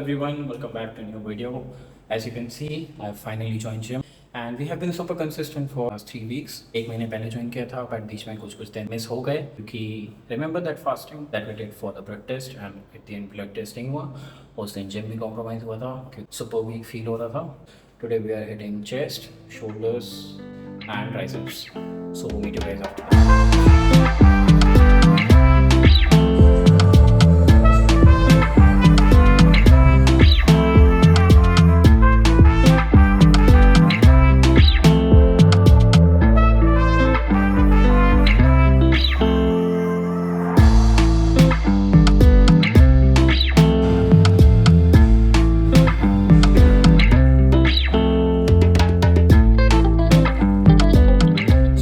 everyone, welcome back to a new video. As you can see, I have finally joined gym and we have been super consistent for last 3 weeks. एक महीने पहले join किया था but बीच में कुछ दिन miss हो गए क्योंकि remember that fasting that we did for the blood test and at the end blood testing हुआ, उस दिन जिम भी कॉम्प्रोमाइज़ हुआ था क्योंकि super weak फील हो रहा था. Today we are hitting chest, shoulders and triceps. So we'll meet you guys after that.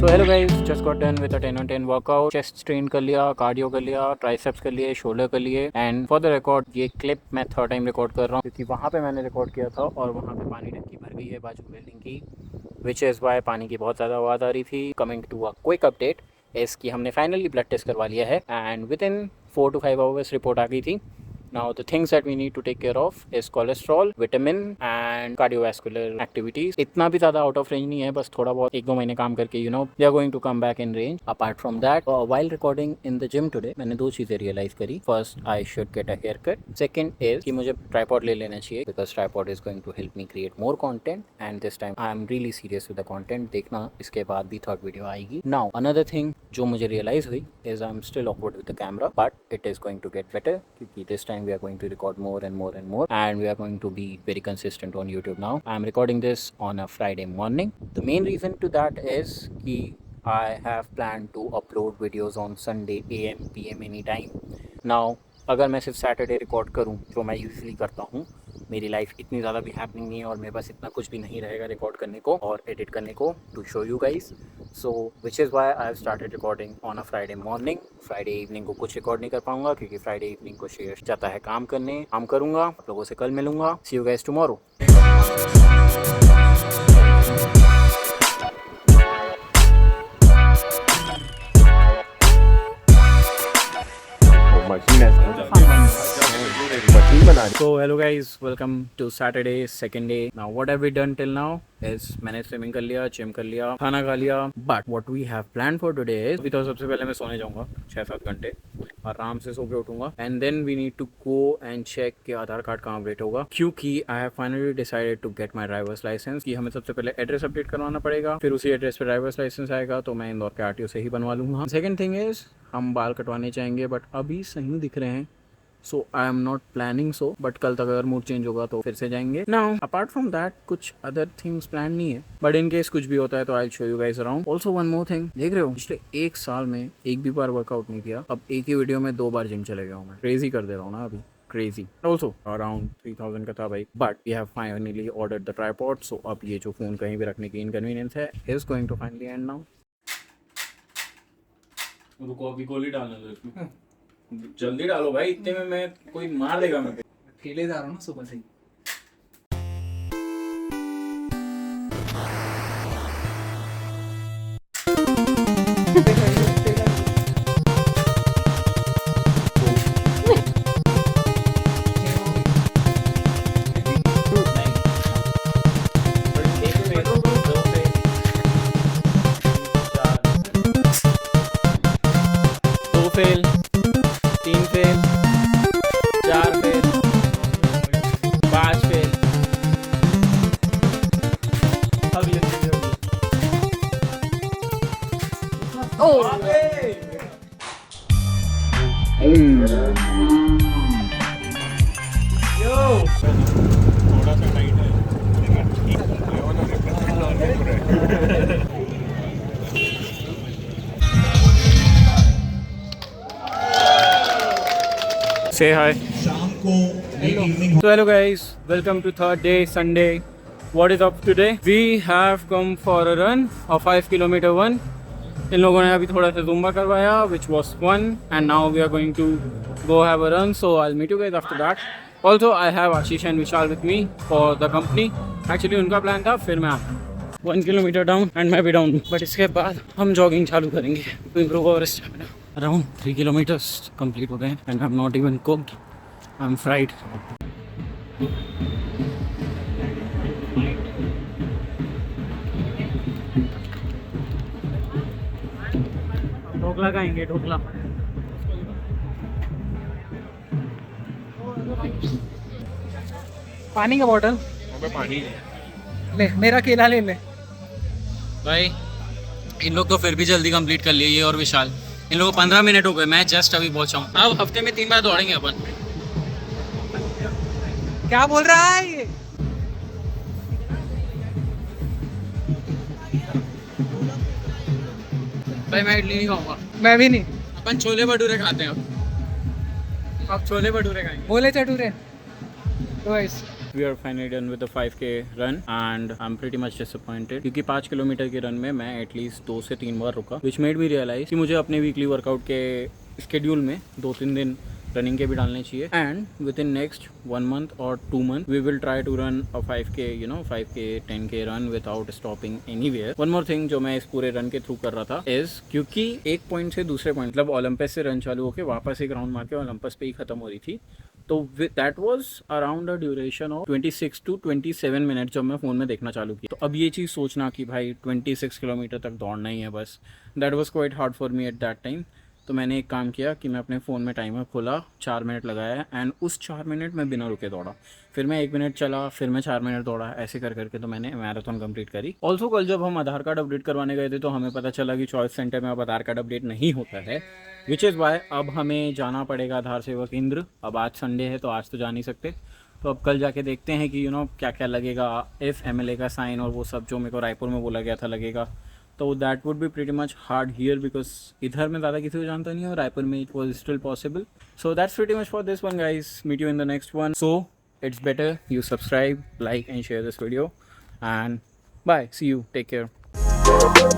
Hello guys, just got done with a 10 on 10 workout. Chest strain कर लिया, cardio कर लिया, ट्राइसेप्स कर लिए, shoulder कर लिए. एंड फॉर द रिकॉर्ड ये clip मैं थर्ड टाइम रिकॉर्ड कर रहा हूँ क्योंकि वहाँ पे मैंने रिकॉर्ड किया था और वहाँ पे पानी टंकी भर गई है बाजू बिल्डिंग की, विच इज़ वाई पानी की बहुत ज़्यादा आवाज़ आ रही थी. Coming to a quick update is कि हमने फाइनली ब्लड टेस्ट करवा लिया है and within 4 to 5 hours report आ गई थी. Now the things that we need to take care of is cholesterol, vitamin and cardiovascular activities. इतना भी ज़्यादा out of range नहीं है, बस थोड़ा बहुत 1-2 महीने काम करके we are going to come back in range. Apart from that, while recording in the gym today, मैंने 2 चीज़ें realize करी. First, I should get a haircut. Second is कि मुझे tripod ले लेना चाहिए because tripod is going to help me create more content and this time I am really serious with the content. देखना इसके बाद भी third video आएगी. Now another thing जो मुझे realize हुई is I'm still awkward with the camera, but it is going to get better क्योंकि this time we are going to record more and more and we are going to be very consistent on YouTube now. I am recording this on a Friday morning. The main reason to that is कि I have planned to upload videos on Sunday AM PM anytime. Now अगर मैं सिर्फ Saturday record करूं जो मैं usually करता हूं, मेरी लाइफ इतनी ज़्यादा भी हैपनिंग नहीं है और मेरे पास इतना कुछ भी नहीं रहेगा रिकॉर्ड करने को और एडिट करने को to show you guys. So which is why I have started recording on a Friday morning. Friday evening को कुछ रिकॉर्ड नहीं कर पाऊंगा क्योंकि फ्राइडे इवनिंग को शेयर जाता है काम करने. काम करूँगा, आप लोगों से कल मिलूँगा. See you guys tomorrow. So hello guys, welcome to Saturday second day. Now what have we done till now is मैंने स्विमिंग कर लिया, जिम कर लिया, खाना खा लिया. But what we have planned for today is अभी तो सबसे पहले मैं सोने जाऊंगा 6-7 घंटे, आराम से सो के उठूंगा and then we need to go and check कि आधार कार्ड कहाँ अपडेट होगा क्योंकि I have finally decided to get my driver's license कि हमें सबसे पहले एड्रेस अपडेट करवाना पड़ेगा, फिर उसी एड्रेस पे ड्राइवर्स लाइसेंस आएगा तो मैं इंदौर के RTO से ही बनवा लूँगा. सेकेंड थिंग इज़ हम बाल कटवाने जाएंगे बट अभी सही दिख रहे हैं so I am not planning so, but कल तक अगर मूड चेंज होगा तो फिर से जाएंगे. नाउ अपार्ट फ्रॉम दैट कुछ अदर थिंग्स प्लान नहीं है बट इन केस कुछ भी होता है तो I show you guys around. Also one more thing, देख रहे हो पिछले 1 साल में एक भी बार वर्कआउट नहीं किया, अब एक ही वीडियो में 2 बार जिम चले गया हूँ. मैं क्रेजी कर दे रहा हूँ ना अभी, क्रेजी. ऑल्सो अराउंड 3000 का था भाई, but we have finally ordered the tripod. So अब ये जो फ़ोन कहीं भी रखने की इनकन्वीनियंस है is going to finally end now. रुको अभी गोली डालने दो इसमें, जल्दी डालो भाई, इतने में मैं कोई मार देगा. मैं अकेले जा रहा हूँ ना सुबह से ही. Fail, 3 fail, 4 fail, 5 fail. अब ये थोड़ा सा टाइट है. Say hi. So hello guys, welcome to third day, Sunday. What is up today? We have come for a run, a 5 kilometer one. इन लोगों ने अभी थोड़ा सा ज़ुम्बा करवाया which was fun and now we are going to go have a run. So I'll meet you guys after that. Also I have Ashish and Vishal with me for the company. Actually उनका plan था, फिर मैं आया. 1 kilometre down and मैं भी down, but इसके बाद हम जॉगिंग चालू करेंगे to improve our stamina. Around 3 kilometres complete हो गए and I am not even cooked, I am fried. Dhokla खाएंगे, ढोकला। पानी का बॉटल पानी ले, मेरा केला ले ले। भाई इन लोग तो फिर भी जल्दी कंप्लीट कर लिए, ये और विशाल। इन लोगों को 15 मिनट हो गए, मैं जस्ट अभी पहुंचा हूँ। अब हफ्ते में 3 बार दौड़ेंगे अपन। क्या बोल रहा है ये? भाई मैं इडली नहीं खाऊंगा, मैं भी नहीं। अपन छोले भटूरे खाते हैं अब छोले भटूरे खाएंगे। बोले चटूरे। तो guys We are finally done with the 5K run and I'm pretty much disappointed क्योंकि 5 किलोमीटर के रन में मैं एटलीस्ट 2 से 3 बार रुका, which made me realize कि मुझे अपने वीकली वर्कआउट के स्केड्यूल में 2-3 दिन रनिंग के भी डालने चाहिए। And within next 1 month और 2 month we will try to run a 5K 5K 10K run without stopping anywhere. One more thing जो मैं इस पूरे रन के थ्रू कर रहा था इज क्योंकि एक पॉइंट से दूसरे पॉइंट मतलब ओलंपस से रन चालू होकर वापस एक राउंड मार के ओलंपस पे ही खत्म हो रही थी, तो that was around a duration of 26 to 27 minute जब मैं फ़ोन में देखना चालू किया। तो अब ये चीज़ सोचना कि भाई 26 किलोमीटर तक दौड़ना ही है बस, that was quite hard for me at that time. तो मैंने एक काम किया कि मैं अपने फ़ोन में टाइमर खोला, 4 मिनट लगाया एंड उस 4 मिनट में बिना रुके दौड़ा। फिर मैं 1 मिनट चला, फिर मैं 4 मिनट दौड़ा, ऐसे कर करके तो मैंने मैराथन कंप्लीट करी। ऑल्सो कल जब हम आधार कार्ड अपडेट करवाने गए थे तो हमें पता चला कि चॉइस सेंटर में अब आधार कार्ड अपडेट नहीं होता है, विच इज़ वाई अब हमें जाना पड़ेगा आधार सेवा केंद्र। अब आज संडे है तो आज तो जा नहीं सकते, तो अब कल जाके देखते हैं कि क्या क्या लगेगा, इफ़ MLA का साइन और वो सब जो मेरे को रायपुर में बोला गया था लगेगा। तो that would be pretty much hard here because इधर में ज़्यादा किसी को जानता नहीं है, रायपुर में it was still possible. So that's pretty much for this one guys, meet you in the next one. So it's better you subscribe, like and share this video and bye, see you, take care।